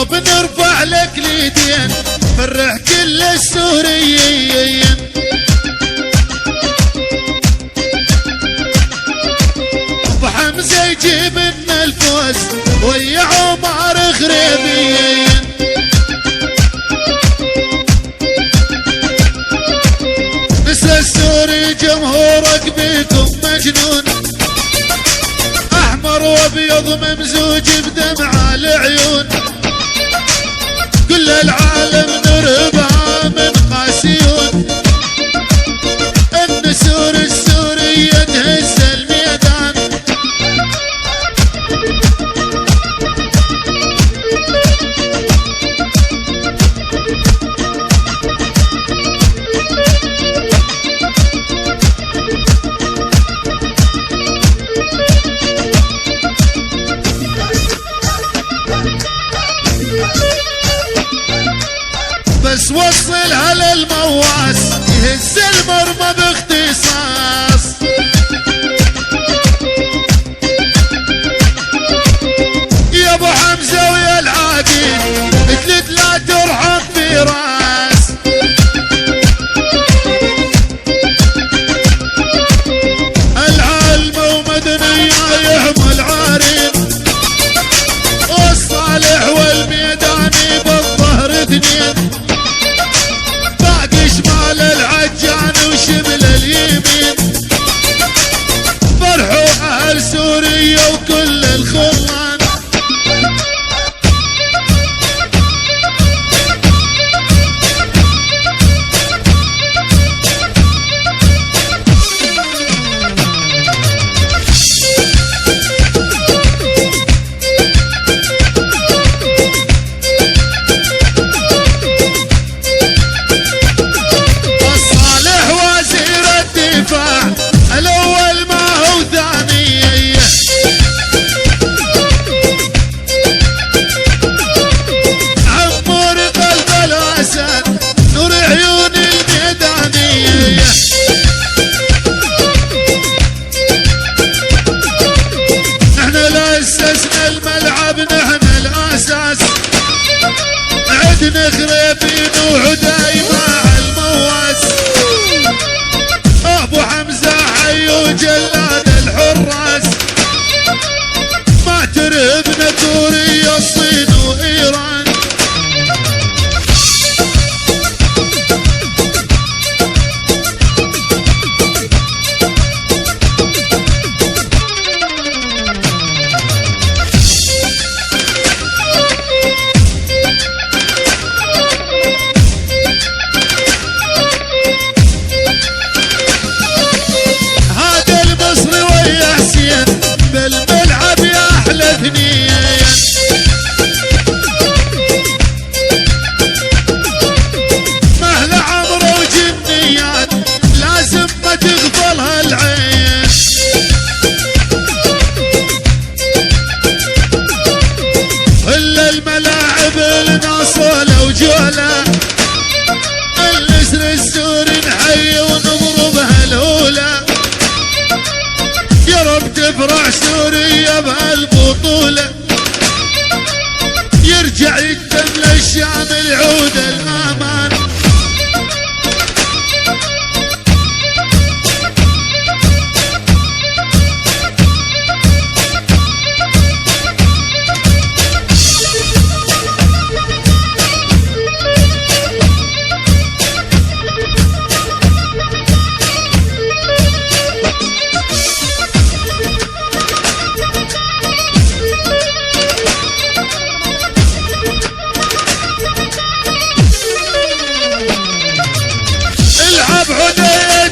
وبنرفع لك اليدين فرح كل السوريين. ابو حمزة يجيب لنا الفوز ويا عمر غريبيين. نسى السوري جمهورك بيكم مجنون، احمر وابيض ممزوج بدمع العيون. كل العالم نربها من قاسيون، النسور السورية تهز الميدان. بس وصلها للمواس يهز المرمى باختصاص. يا ابو حمزة ويا العاقل قلت لا ترحم في راس. العلم ومدنية يحمل عارين، والصالح والميداني بالظهر اثنين. شمال العجان وشمل اليمين، فرحوا اهل سوريا وكل الخلان. الأول ما هو ثاني، عمور قلب الأسد نور عيون الميدانية. نحن لا أسسنا الملعب نحن الأساس، عدنا خريبين وعداي مع المواس. ابو حمزة حي وجلاد الحراس، ما ترهبنا كوريا الصين وايران. بالملعب يا احلى ثنين، مهلا عمرو وجنيات لازم ما تغفلها العين. الا الملاعب لنا صولة وجولة، النسر السوري نحيي ونضربها الاولى. يا رب تفرح سوريا بهالبطولة، يرجع يتم للشام العود الأمان.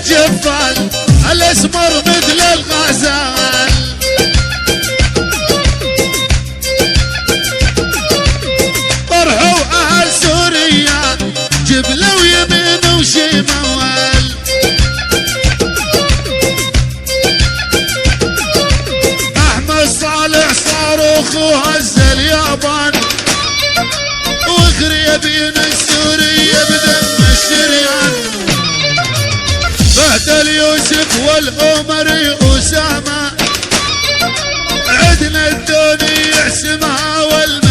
جفال الاسمر مثل الغزال، فرحوا اهل سوريا جبلة ويمين وشمال. احمد صالح صاروخ وهز اليابان، وخريبين السورية بدم الشريان. فهد اليوسف والعمري أسامة، عدنا الدنيا يحسمها والمال.